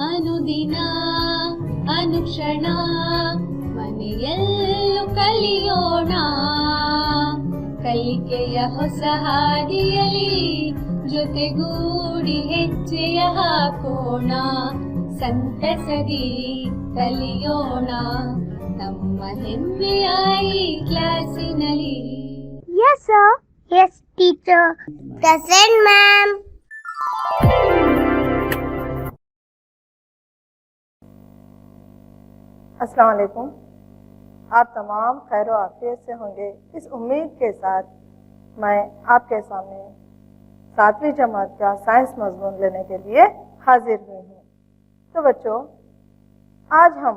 ಅನುದಿನ ಅನುಕ್ಷಣ ಮನೆಯಲ್ಲೂ ಕಲಿಯೋಣ, ಕಲಿಕೆಯ ಹೊಸ ಹಾದಿಯಲಿ ಜೊತೆಗೂಡಿ ಹೆಜ್ಜೆಯ ಹಾಕೋಣ, ಸಂತಸದಿ ಕಲಿಯೋಣ ನಮ್ಮ ಹೆಮ್ಮೆಯ ಈ ಕ್ಲಾಸಿನಲ್ಲಿ. Yes sir. Yes teacher. Present ma'am. अस्सलाम वालेकुम। आप तमाम खैर आफियत से होंगे, इस उम्मीद के साथ मैं आपके सामने 7वीं जमात का साइंस मजमून लेने के लिए हाजिर हुई हूँ। तो बच्चों, आज हम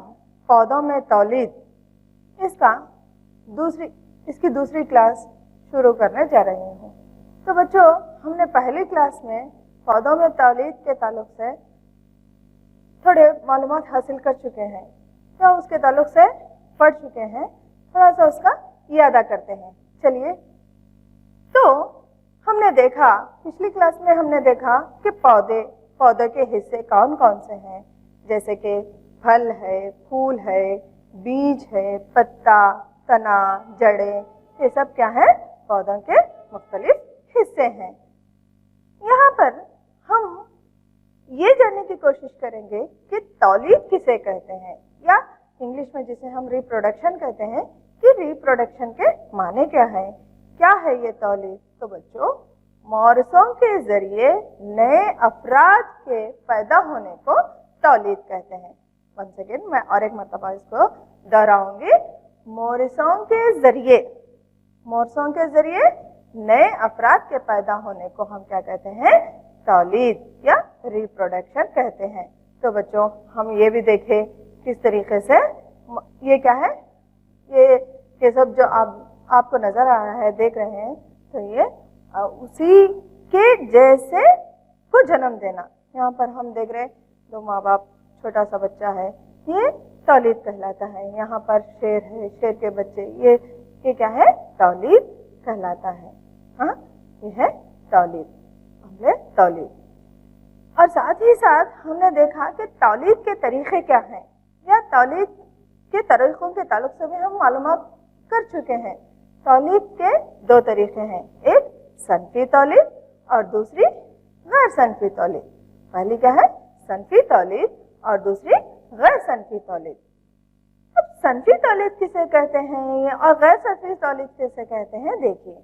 पौधों में तौलीद इसकी दूसरी क्लास शुरू करने जा रही हूँ। तो बच्चों, हमने पहली क्लास में पौधों में तौलीद के ताल्लुक से थोड़े मालूमात हासिल कर चुके हैं, तो उसके ताल्लुक से पढ़ चुके हैं, थोड़ा सा उसका यादा करते हैं। चलिए, तो हमने देखा, पिछली क्लास में हमने देखा कि पौधे के हिस्से कौन कौन से हैं, जैसे कि फल है, फूल है, बीज है, पत्ता, तना, जड़ें, ये सब क्या है, पौधों के मुख्तलिफ हिस्से हैं। यहाँ पर हम ये जानने की कोशिश करेंगे कि तौलीद किसे कहते हैं, या इंग्लिश में जिसे हम रिप्रोडक्शन कहते हैं, कि रिप्रोडक्शन के माने क्या है, क्या है ये तौलीद। तो बच्चों, मौरसों के जरिए नए अफराद के पैदा होने को तौलीद कहते हैं। वंस अगेन मैं और एक मरतबा इसको दोहराऊंगी, मौरसों के जरिए नए अफराद के पैदा होने को हम क्या कहते हैं, तौलीद या रिप्रोडक्शन कहते हैं। तो बच्चों, हम ये भी देखें किस तरीके से ये क्या है, ये सब जो आपको नजर आ रहा है, देख रहे हैं, तो ये उसी के जैसे को जन्म देना। यहाँ पर हम देख रहे हैं 2 माँ बाप, छोटा सा बच्चा है, ये तौलीद कहलाता है। यहाँ पर शेर है, शेर के बच्चे, ये क्या है, तौलीद कहलाता है। हाँ, ये है तौलीद। और साथ ही साथ हमने देखा कि तौलीद के तरीके क्या हैं, या तौलीद के तरीकों के ताल्लुक से भी हम मालूमात कर चुके हैं। तौलीद के 2 तरीके हैं, एक सनफी तौलीद और दूसरी गैर सनफी तौलीद। पहली क्या है, सनफी तौलीद, और दूसरी गैर सनफी तौलीद। अब सनफी तौलीद किसे कहते हैं और गैर सनफी तौलीद किसे कहते हैं, देखिए।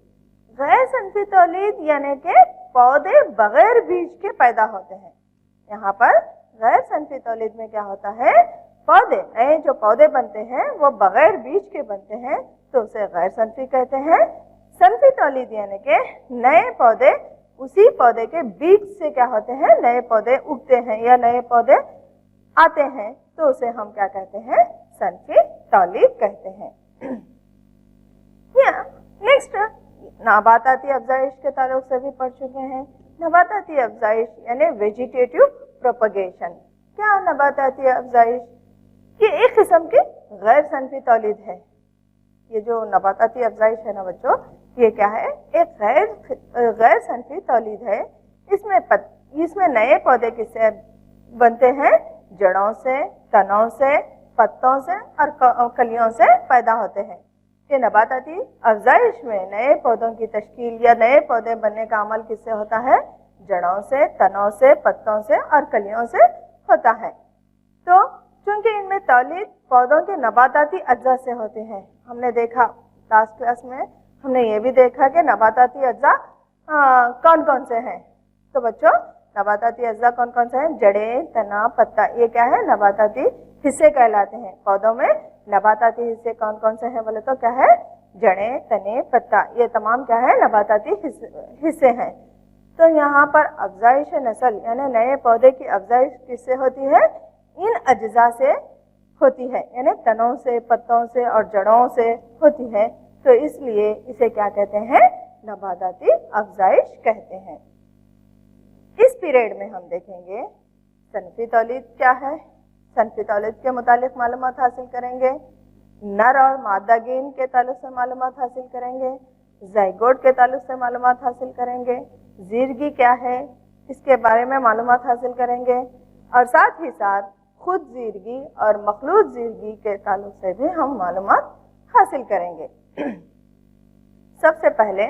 गैर सनफी तौलीद यानी कि पौधे बगैर बीज के पैदा होते हैं। यहाँ पर गैर सनफी तौलीद में क्या होता है, नए जो पौधे बनते हैं वो बगैर बीज के बनते हैं, तो उसे गैर सनफी कहते हैं। सनफी तौलीद यानी कि नए पौधे, उसी पौधे के बीज से क्या होते हैं, नए पौधे उगते हैं या नए पौधे आते हैं, तो उसे हम क्या कहते हैं, सनफी तौलीद कहते हैं। नेक्स्ट, नबाताती अफजाइश के ताल्लुक से भी पढ़ चुके हैं। नबाताती अफजाइश यानी वेजिटेटिव प्रोपगेशन। क्या नबाताती अफजाइश, ये एक किस्म की गैर सनफी तौलीद है। ये जो नबाताती अफजाइश है ना बच्चों, ये क्या है, एक गैर सनफी तौलीद है। इसमें नए पौधे किससे बनते हैं, जड़ों से, तनों से, पत्तों से और कलियों से पैदा होते हैं। ये नबाताती अफजाइश में नए पौधों की तश्कील या नए पौधे बनने का अमल किससे होता है, जड़ों से, तनों से, पत्तों से और कलियों से होता है। तो चूंकि इनमें तौलीद पौधों के नबाताती अज्जा से होते हैं, हमने देखा लास्ट क्लास में, हमने ये भी देखा कि नबाताती अज्जा कौन कौन से हैं। तो बच्चों, नबाताती अज्जा कौन कौन से हैं, जड़ें, तना, पत्ता, ये क्या है, नबाताती हिस्से कहलाते हैं। पौधों में नबाताती हिस्से कौन कौन से हैं बोले तो क्या है, जड़ें, तने, पत्ता, ये तमाम क्या है, नबाताती हिस्से हैं। तो यहाँ पर अफजाइश नस्ल यानी नए पौधे की अफजाइश किससे होती है, इन अज्जा से होती है, यानी तनों से, पत्तों से और जड़ों से होती है। तो इसलिए इसे क्या कहते हैं, नबाताती अफजाइश कहते हैं। इस पीरियड में हम देखेंगे सनफी तौलीद क्या है, सनफी तौलीद के मुतालिक मालूमात हासिल करेंगे, नर और मादा गेन के ताल्लुक से मालूमात हासिल करेंगे, ज़ाइगोट के ताल्लुक से मालूमात हासिल करेंगे, ज़ीरगी क्या है इसके बारे में मालूमात हासिल करेंगे, اور ساتھ ہی ساتھ خود زیرگی اور مخلوط زیرگی کے تعلق سے بھی ہم معلومات حاصل کریں گے۔ سب سے پہلے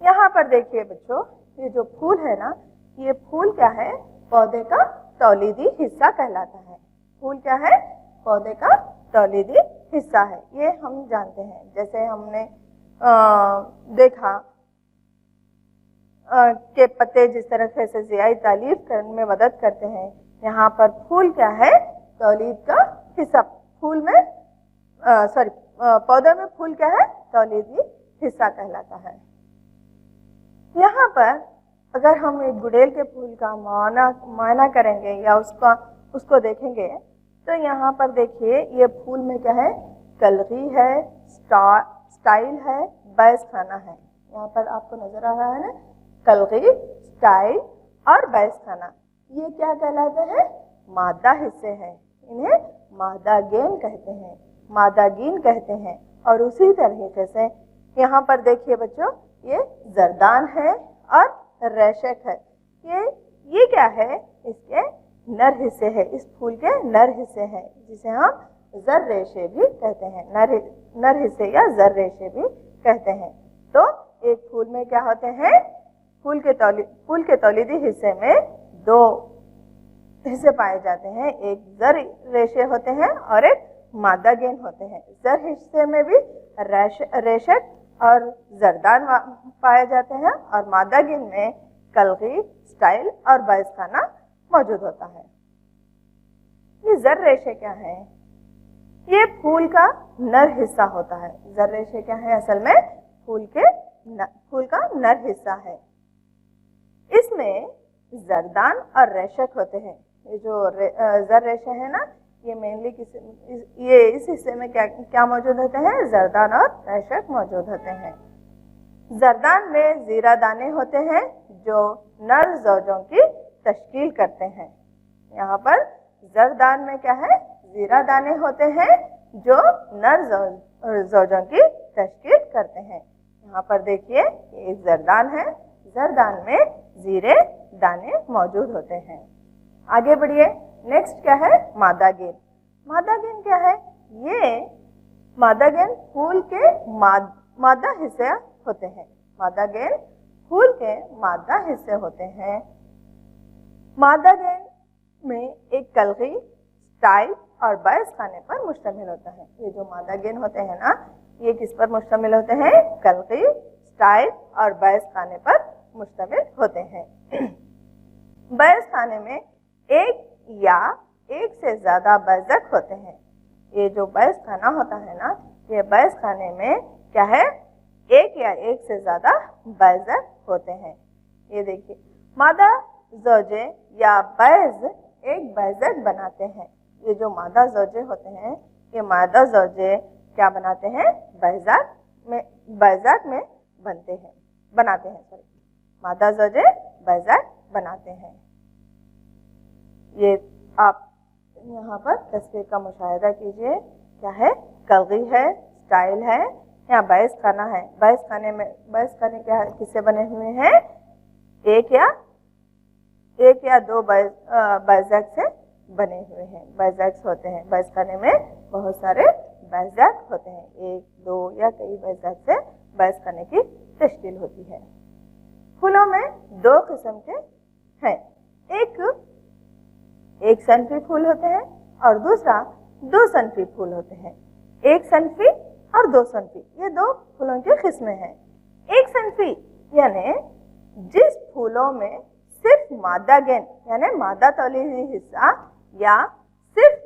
یہاں پر دیکھیے بچوں، یہ جو پھول ہے نا، یہ پھول کیا ہے؟ پودے کا تولیدی حصہ کہلاتا ہے۔ پھول کیا ہے؟ پودے کا تولیدی حصہ ہے، یہ ہم جانتے ہیں۔ جیسے ہم نے دیکھا کہ پتے جس طرح سے ضیائی تالیف کرنے میں مدد کرتے ہیں، یہاں پر پھول کیا ہے؟ تولید کا حصہ۔ پھول میں پودے میں پھول کیا ہے؟ تولیدی حصہ کہلاتا ہے۔ یہاں پر اگر ہم ایک گڈیل کے پھول کا معائنہ کریں گے یا اس کو دیکھیں گے تو یہاں پر دیکھیے یہ پھول میں کیا ہے؟ کلغی ہے، سٹائل ہے، بیض خانہ ہے۔ یہاں پر آپ کو نظر آ رہا ہے نا، کلغی، سٹائل اور بیض خانہ، یہ کیا کہلاتے ہیں؟ مادہ حصے ہیں، انہیں مادہ گین کہتے ہیں، مادہ گین کہتے ہیں۔ اور اسی طریقے سے یہاں پر دیکھیے بچوں، یہ زردان ہے اور ریشک ہے۔ یہ کیا ہے؟ اس کے نر حصے ہے، اس پھول کے نر حصے ہیں، جسے ہم زر ریشے بھی کہتے ہیں، نر حصے یا زر ریشے بھی کہتے ہیں۔ تو ایک پھول میں کیا ہوتے ہیں؟ پھول کے تولیدی حصے میں دو حصے پائے جاتے ہیں، ایک زر ریشے ہوتے ہیں اور ایک مادہ گین ہوتے ہیں۔ زر حصے میں بھی ریشک اور زردان پائے جاتے ہیں، اور مادہ گین میں کلغی، سٹائل اور بیض خانہ موجود ہوتا ہے۔ یہ زر ریشے کیا ہے؟ یہ پھول کا نر حصہ ہوتا ہے۔ زر ریشے کیا ہے؟ اصل میں پھول کا نر حصہ ہے۔ اس میں زردان اور ریشک ہوتے ہیں۔ یہ جو زر ریشے ہیں نا، یہ مینلی یہ اس حصے میں کیا موجود ہوتے ہیں؟ زردان اور ریشک موجود ہوتے ہیں۔ زردان میں زیرہ دانے ہوتے ہیں جو نر زوجوں کی تشکیل کرتے ہیں۔ یہاں پر زردان میں کیا ہے؟ زیرہ دانے ہوتے ہیں جو نر زوجوں کی تشکیل کرتے ہیں۔ یہاں پر دیکھیے یہ ایک زردان ہے، زردان میں زیرے دانے موجود ہوتے ہیں۔ آگے بڑھیے، نیکسٹ کیا ہے؟ مادہ گین۔ مادہ گین کیا ہے؟ یہ مادہ گین پھول کے مادہ حصے ہوتے ہیں۔ مادہ گین پھول کے مادہ حصے ہوتے ہیں۔ مادہ گین میں ایک کلغی، سٹائل اور بیض خانے پر مشتمل ہوتا ہے۔ یہ جو مادہ گین ہوتے ہیں نا، یہ کس پر مشتمل ہوتے ہیں؟ کلغی، سٹائل اور بیض خانے پر مشتمل ہوتے ہیں۔ بیض خانے میں ایک یا ایک سے زیادہ بیضک ہوتے ہیں۔ یہ جو بیض خانہ ہوتا ہے نا، یہ بیض خانے میں کیا ہے؟ ایک یا ایک سے زیادہ بیضک ہوتے ہیں۔ یہ دیکھیے، مادہ زوجے یا بیض ایک بیضک بناتے ہیں۔ یہ جو مادہ زوجے ہوتے ہیں، یہ مادہ زوجے کیا بناتے ہیں؟ بیضک میں بناتے ہیں مادہ زوجے بیضک بناتے ہیں۔ یہ آپ یہاں پر تصویر کا مشاہدہ کیجئے، کیا ہے؟ کلغی ہے، سٹائل ہے، یا بیض خانہ ہے۔ بیض خانے کیا کس سے بنے ہوئے ہیں؟ ایک یا دو بیضک سے بنے ہوئے ہیں، بیضک ہوتے ہیں۔ بیض خانے میں بہت سارے بیضک ہوتے ہیں، ایک، دو یا کئی بیضک سے بیض خانے کی تشکیل ہوتی ہے۔ پھولوں میں دو قسم کے ہیں، ایک صنفی پھول ہوتے ہیں اور دوسرا دو صنفی پھول ہوتے ہیں۔ ایک صنفی اور دو صنفی، یہ دو پھولوں کی قسمیں ہیں۔ ایک صنفی یعنی جس پھولوں میں صرف مادہ گین یعنی مادہ تولیدی حصہ یا صرف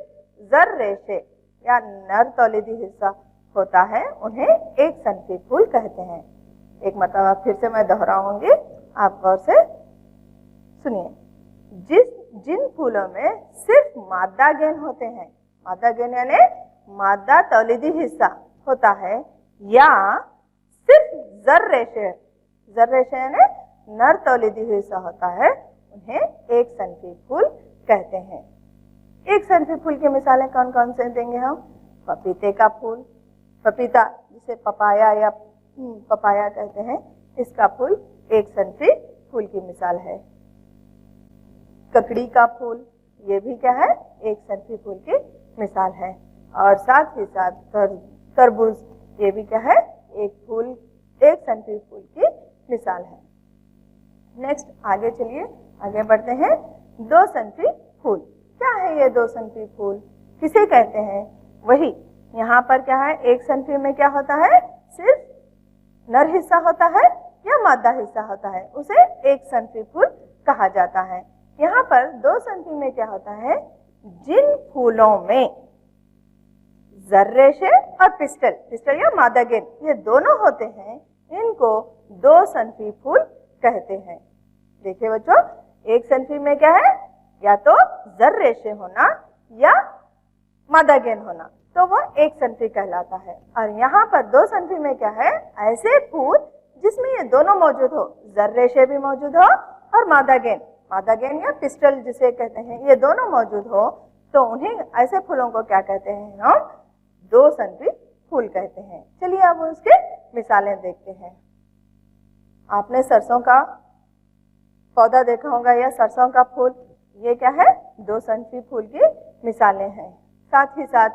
زر ریشے یا نر تولیدی حصہ ہوتا ہے، انہیں ایک صنفی پھول کہتے ہیں۔ ایک مرتبہ پھر سے میں دہراؤں گی، آپ غور سے سنیے۔ جن پھولوں میں صرف مادہ گین ہوتے ہیں، مادہ گین یعنی مادہ تولیدی حصہ ہوتا ہے، یا صرف زر ریشے یعنی نر تولیدی حصہ ہوتا ہے، انہیں ایک صنفی پھول کہتے ہیں۔ ایک صنفی پھول کی مثالیں کون کون سے دیں گے ہم؟ پپیتے کا پھول، پپیتا جسے پپایا کہتے ہیں، اس کا پھول ایک صنفی پھول کی مثال ہے۔ ککڑی کا پھول یہ بھی کیا ہے؟ ایک صنفی پھول کی مثال ہے. اور ساتھ ہی ساتھ تربوز یہ بھی کیا ہے؟ ایک صنفی پھول کی مثال ہے. نیکسٹ آگے چلیے آگے بڑھتے ہیں. دو صنفی پھول کیا ہے؟ یہ دو صنفی پھول کسے کہتے ہیں؟ وہی یہاں پر کیا ہے؟ ایک صنفی میں کیا ہوتا ہے؟ صرف نر حصہ ہوتا ہے یا مادہ حصہ ہوتا ہے، اسے ایک صنفی پھول کہا جاتا ہے. یہاں پر دو صنفی میں کیا ہوتا ہے؟ جن پھولوں میں زر ریشے اور پسٹل یا مادہ گیند یہ دونوں ہوتے ہیں، ان کو دو صنفی پھول کہتے ہیں. دیکھیں بچوں، ایک صنفی میں کیا ہے؟ یا تو زر ریشے ہونا یا مادہ گیند ہونا، تو وہ ایک صنفی کہلاتا ہے. اور یہاں پر دو صنفی میں کیا ہے؟ ایسے پھول جس میں یہ دونوں موجود ہو، زر ریشے بھی موجود ہو اور مادہ گیند یا پسٹل جسے کہتے ہیں یہ دونوں موجود ہو، تو انہیں ایسے پھولوں کو کیا کہتے ہیں؟ ہم دو صنفی پھول کہتے ہیں. چلیے اب اس کے مثالیں دیکھتے ہیں. آپ نے سرسوں کا پودا دیکھا ہوگا یا سرسوں کا پھول، یہ کیا ہے؟ دو صنفی پھول کی مثالیں ہیں. ساتھ ہی ساتھ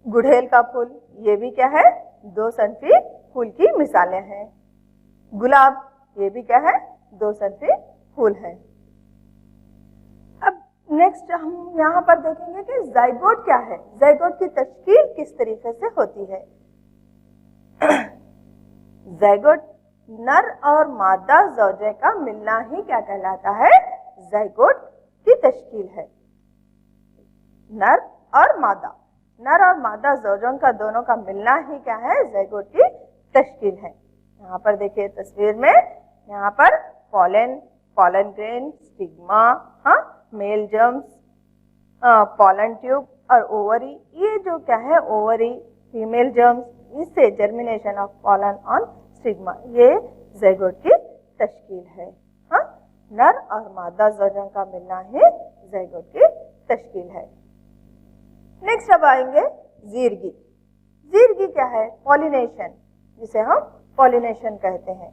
گڑھیل کا پھول یہ بھی کیا ہے؟ دو صنفی پھول کی مثالیں ہیں. گلاب یہ بھی کیا ہے؟ دو صنفی پھول ہے. اب نیکسٹ ہم یہاں پر دیکھیں گے کہ زائگوٹ کیا ہے، زائگوٹ کی تشکیل کس طریقے سے ہوتی ہے. زائگوٹ نر اور مادہ زوجے کا ملنا ہی کیا کہلاتا ہے؟ زائگوٹ کی تشکیل ہے. نر اور مادہ زوجوں کا دونوں کا ملنا ہی کیا ہے؟ زائگوٹ کی تشکیل ہے. یہاں پر دیکھیے تصویر میں، یہاں پر پولن گرین، سٹگما، میل جرمز، پولن ٹیوب اور اووری، یہ جو کیا ہے؟ اووری، فیمیل جرمز، اس سے germination of pollen on stigma, یہ زائگوٹ کی تشکیل ہے. نر اور مادہ زوجوں کا ملنا ہی زائگوٹ کی تشکیل ہے. نیکسٹ اب آئیں گے زیرگی. زیرگی کیا ہے؟ پولینیشن، جسے ہم پولینیشن کہتے ہیں.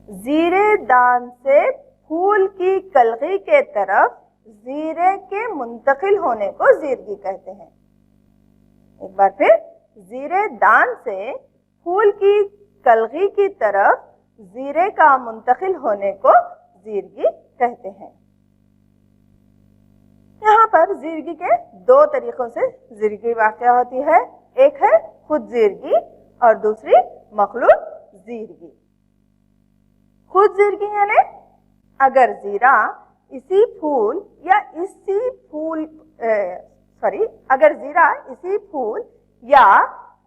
زیرے دان سے پھول کی کلغی کے طرف زیرے کے منتقل ہونے کو زیرگی کہتے ہیں. ایک بار پھر، زیرے دان سے پھول کی کلغی کی طرف زیرے کا منتقل ہونے کو زیرگی کہتے ہیں. یہاں پر زیرگی کے دو طریقوں سے زیرگی واقع ہوتی ہے. ایک ہے خود زیرگی اور دوسری مخلوط زیرگی. خود زیرگی یعنی اگر زیرہ اسی پھول یا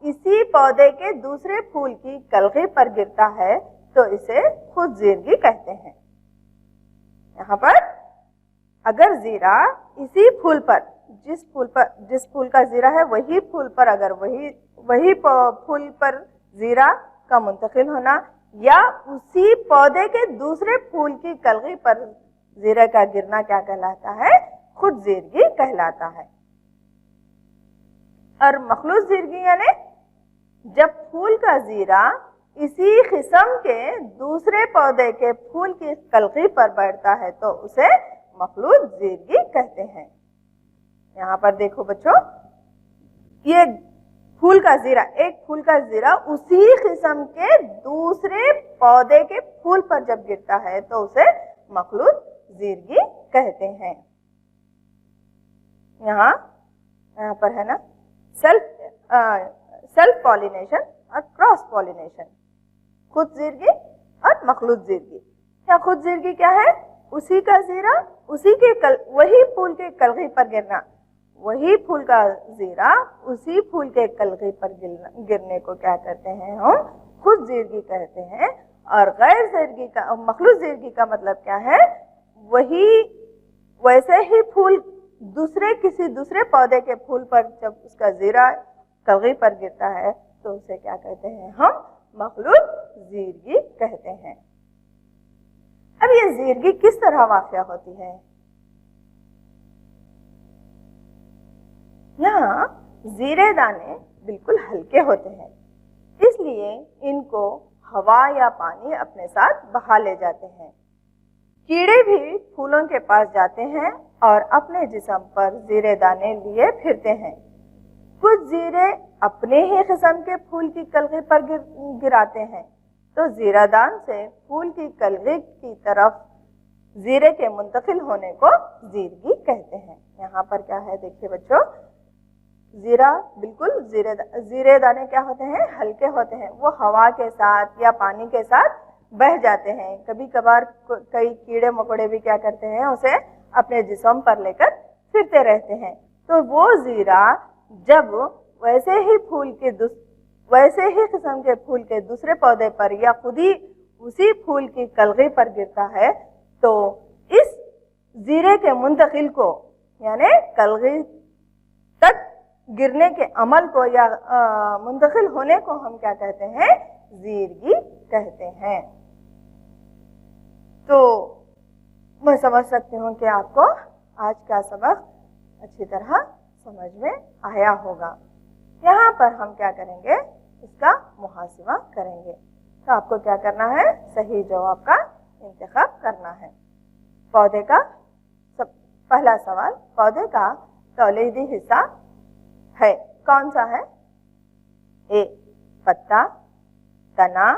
اسی پودے کے دوسرے پھول کی کلغی پر گرتا ہے تو اسے خود زیرگی کہتے ہیں. یہاں پر اگر زیرہ اسی پھول پر، جس پھول کا زیرہ ہے وہی پھول پر، اگر وہی پھول پر زیرہ کا منتقل ہونا یا اسی پودے کے دوسرے پھول کی کلغی پر زیرہ کا گرنا کیا کہلاتا ہے؟ خود زیرگی کہلاتا ہے. اور مخلوط زیرگی یعنی جب پھول کا زیرہ اسی قسم کے دوسرے پودے کے پھول کی کلغی پر بیٹھتا ہے تو اسے مخلوط زیرگی کہتے ہیں. یہاں پر دیکھو بچوں، یہ ایک پھول کا زیرہ اسی قسم کے دوسرے پودے کے پھول پر جب گرتا ہے تو اسے مخلوط زیرگی کہتے ہیں. یہاں پر ہے نا سیلف پولینیشن اور کراس پولینیشن، خود زیرگی اور مخلوط زیرگی. یا خود زیرگی کیا ہے؟ اسی کا زیرہ وہی پھول کے کلغی پر گرنا، وہی پھول کا زیرہ اسی پھول کے کلغی پر گرنے کو کیا کہتے ہیں؟ ہم خود زیرگی کہتے ہیں. اور غیر زیرگی کا، مخلوط زیرگی کا مطلب کیا ہے؟ ویسے ہی پھول کسی دوسرے پودے کے پھول پر جب اس کا زیرہ کلغی پر گرتا ہے تو اسے کیا کہتے ہیں؟ ہم مخلوط زیرگی کہتے ہیں. اب یہ زیرگی کس طرح واقع ہوتی ہے؟ یہاں زیرے دانے بالکل ہلکے ہوتے ہیں، اس لیے ان کو ہوا یا پانی اپنے ساتھ بہا لے جاتے ہیں. कीड़े भी फूलों के पास जाते हैं और अपने जिस्म पर जीरे दाने लिए फिरते हैं। कुछ जीरे अपने ही किस्म के फूल की कलगी पर गिराते हैं, तो जीरादान से फूल की कलगी की तरफ जीरे के मुंतकिल होने को जीरगी कहते हैं। यहाँ पर क्या है देखिए बच्चों, जीरा बिल्कुल जीरे दाने क्या होते हैं, हल्के होते हैं, वो हवा के साथ या पानी के साथ बह जाते हैं। कभी कभार कई कीड़े मकोड़े भी क्या करते हैं, उसे अपने जिस्म पर लेकर फिरते रहते हैं। तो वो जीरा जब वैसे ही किस्म के फूल के दूसरे पौधे पर या खुद ही उसी फूल की कलगी पर गिरता है, तो इस जीरे के मुंतकिल को यानी कलगी तक गिरने के अमल को या मुंतकिल होने को हम क्या कहते हैं, जीरगी कहते हैं। तो मैं समझ सकती हूँ कि आपको आज का सबक अच्छी तरह समझ में आया होगा। यहाँ पर हम क्या करेंगे, इसका मुहासिबा करेंगे। तो आपको क्या करना है, सही जवाब का इंतखाब करना है। पौधे का पहला सवाल, पौधे का तौलीदी हिस्सा है कौन सा है? ए पत्ता, तना,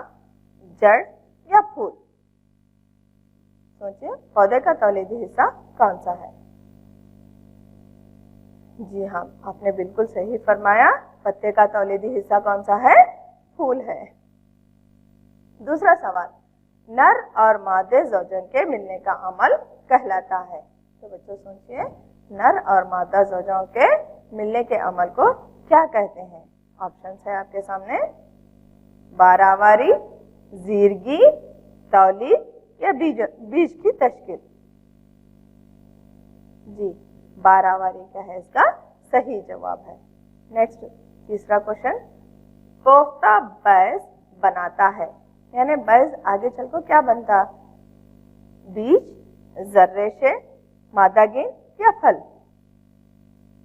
जड़ या फूल? सोचिए, पौधे का तौलीदी हिस्सा कौन सा है? जी हाँ, आपने बिल्कुल सही फरमाया, पत्ते का तौलीदी हिस्सा कौन सा है? फूल है। दूसरा सवाल, नर और मादे ज़ौजन के मिलने का अमल कहलाता है। तो बच्चों सोचिए, नर और मादा ज़ौजों के मिलने के अमल को क्या कहते हैं? ऑप्शन है आपके सामने, बारावारी, जीरगी, तौलीद या बीज की तश्कील। जी, बारावारी क्या है इसका सही जवाब है। नेक्स्ट तीसरा क्वेश्चन, पोख्ता बैज बनाता है, यानी बैज आगे चल कर क्या बनता? बीज, जर्रे से, मादा गेंद या फल?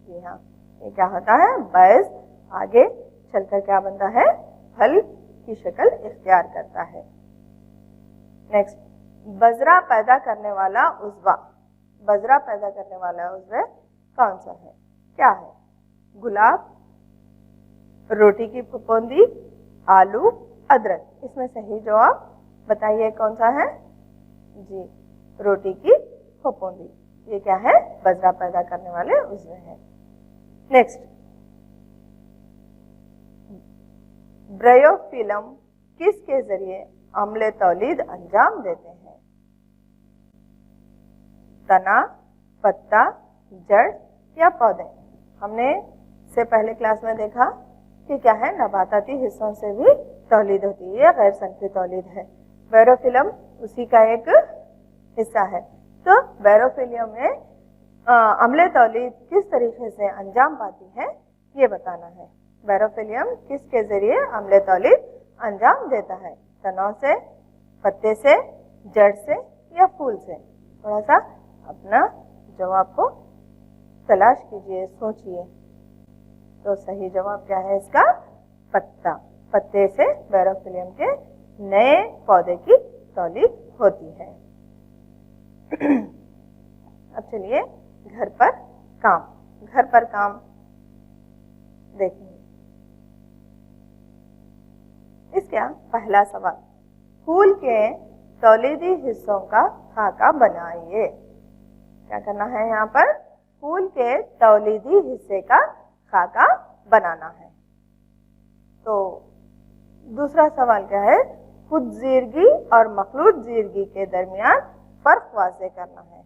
जी हाँ, ये क्या होता है, बैज आगे चलकर क्या बनता है, फल की शक्ल इख्तियार करता है। नेक्स्ट, बजरा पैदा करने वाला उज़्वा, बजरा पैदा करने वाला उज़्वा कौन सा है? क्या है? गुलाब, रोटी की फफूंदी, आलू, अदरक? इसमें सही जवाब बताइए कौन सा है? जी, रोटी की फफूंदी। ये क्या है? बजरा पैदा करने वाले उज़्वे हैं। नेक्स्ट, ब्रायोफिलम किसके जरिए अम्ल तौलीद अंजाम देते हैं? तना, पत्ता, जड़ या पौधे? हमने से पहले क्लास में देखा कि क्या है, नबाताती हिस्सों से भी तौलीद होती है, गैर सनफी तौलीद है। बैरोफिलम उसी का एक हिस्सा है। तो बैरोफिलम में अम्ल तौलीद किस तरीके से अंजाम पाती है, ये बताना है। बैरोफिलियम किसके जरिए अम्ल तौलीद अंजाम देता है? तनों से, पत्ते से, जड़ से या फूल से? थोड़ा सा अपना जवाब को तलाश कीजिए, सोचिए। तो सही जवाब क्या है इसका? पत्ता। पत्ते से बैरोफिलियम के नए पौधे की तौलीद होती है। अब चलिए घर पर काम देखेंगे। इसका पहला सवाल, फूल के तौलीदी हिस्सों का खाका बनाइए। क्या करना है यहाँ पर? फूल के तौलीदी हिस्से का खाका बनाना है। तो दूसरा सवाल क्या है? खुद जीरगी और मखलूत जीरगी के दरमियान फर्क वाज़े करना है।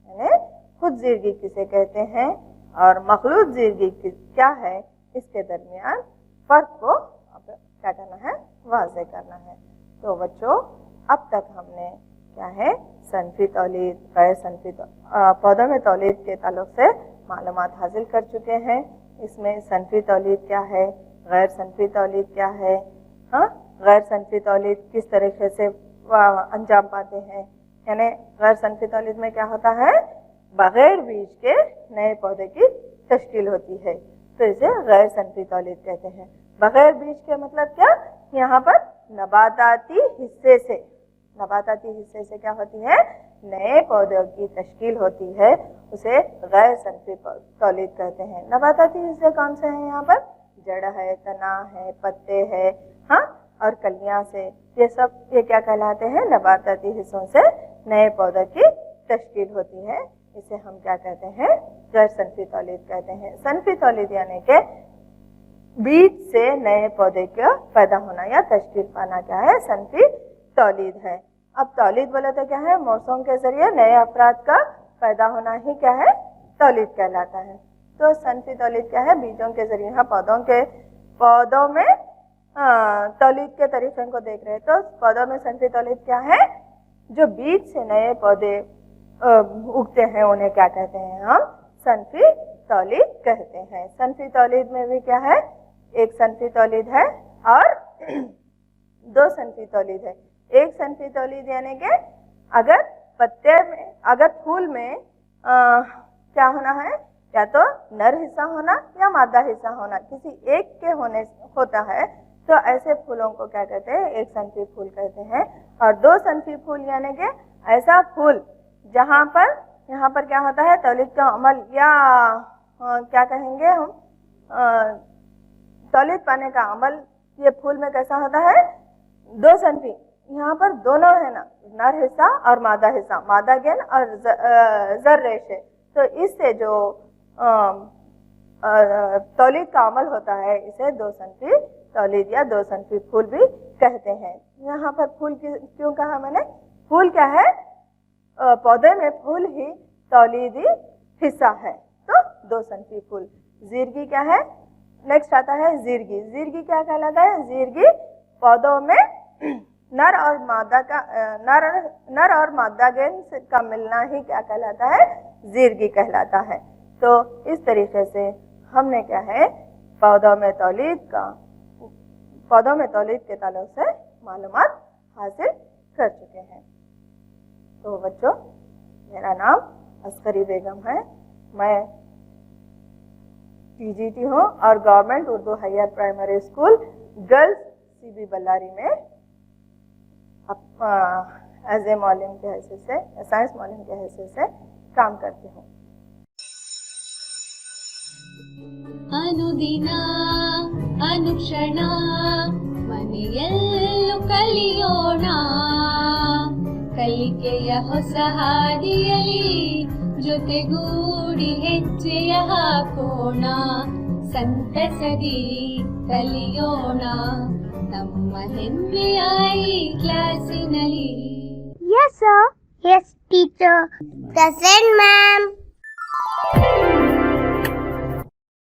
यानी खुद जीरगी किसे कहते हैं और मखलूत जीरगी क्या है, इसके दरमियान फर्क को क्या करना है? वाज़े करना है। तो बच्चों, अब तक हमने क्या है, सनफी तौलीद, गैर सनफी पौधों में तौलीद के ताल्लुक से मालूमात हासिल कर चुके हैं। इसमें सनफी तौलीद क्या है, गैर सनफी तौलीद क्या है, गैर सनफी तौलीद किस तरीके से अंजाम पाते हैं। यानी गैर सनफी तौलीद में क्या होता है? बगैर बीज के नए पौधे की तश्कील होती है, तो इसे गैर सनफी तौलीद कहते हैं। बगैर बीज के मतलब क्या? यहाँ पर नबाताती हिस्से से क्या होती है? नए पौधों की तश्कील होती है उसे गैर सनफी तौलीद कहते हैं। नबाताती हिस्से कौन से हैं यहाँ पर? जड़ है, तना है, पत्ते है, हाँ, और कलियां से, ये क्या कहलाते हैं? नबाताती हिस्सों से नए पौधों की तश्कील होती है। इसे हम क्या कहते हैं? गैर सनफी तौलीद कहते हैं। सनफी तौलीद यानी कि बीज से नए पौधे का पैदा होना या तश्कील पाना क्या है? सनफी तौलीद है। अब तौलीद बोले तो क्या है? मौसम के जरिए नए अफराद का पैदा होना ही क्या है? तौलीद कहलाता है। तो सनफी तौलीद क्या है? बीजों के जरिए, हाँ, पौधों में तौलीद के तरीके को देख रहे हैं तो पौधों में सनफी तौलीद क्या है? जो बीज से नए पौधे उगते हैं उन्हें क्या कहते हैं? हम सनफी तौलीद कहते हैं। सनफी तौलीद में भी क्या है? एक सनफी तौलीद है और दो सनफी तौलीद है। एक सनफी तौलीद यानी कि अगर पत्ते में, अगर फूल में क्या होना है? या तो नर हिस्सा होना या मादा हिस्सा होना, किसी एक के होता है तो ऐसे फूलों को क्या कहते हैं? एक सनफी फूल कहते हैं। और दो सनफी फूल यानी कि ऐसा फूल जहाँ पर, यहाँ पर क्या होता है? तौलीद का अमल या क्या कहेंगे हम, तौलीद पाने का अमल ये फूल में कैसा होता है? दो सनफी, यहाँ पर दोनों है ना, नर हिस्सा और मादा हिस्सा, मादा गेंद और जर रेशे। तो इससे जो तौलीद का अमल होता है इसे दो सनफी तौलीद या दो सनफी फूल भी कहते हैं। यहाँ पर फूल क्यों कहा मैंने? फूल क्या है? पौधे में फूल ही तौलीदी हिस्सा है, तो दो सनफी फूल। जीरगी क्या है? नेक्स्ट आता है जीरगी। जीरगी क्या कहलाता है? जीरगी पौधों में नर और मादा गेंद का मिलना ही क्या कहलाता है? जीरगी कहलाता है। तो इस तरीके से हमने क्या है? पौधों में तौलीद के ताल्लुक से मालूमात हासिल कर चुके हैं। तो बच्चों, मेरा नाम अस्करी बेगम है, मैं टीजीटी हूँ और government Urdu higher primary school girls CB Ballari में एज ए मौलिम के हैसियत से, साइंस मौलिम के हैसियत से काम करती हूँ। ಅನುದಿನ ಅನುಕ್ಷಣ ಮನೆಯಲ್ಲೂ ಕಲಿಯೋಣ, ಕಲಿಕೆಯ ಹೊಸ ಹಾದಿಯಲಿ ಜೊತೆಗೂಡಿ ಹೆಜ್ಜೆಯ ಹಾಕೋಣ, ಸಂತಸದಿ ಕಲಿಯೋಣ ನಮ್ಮ ಹೆಮ್ಮೆಯ ಈ ಕ್ಲಾಸಿನಲ್ಲಿ. Yes, sir. Yes, teacher. Present, ma'am.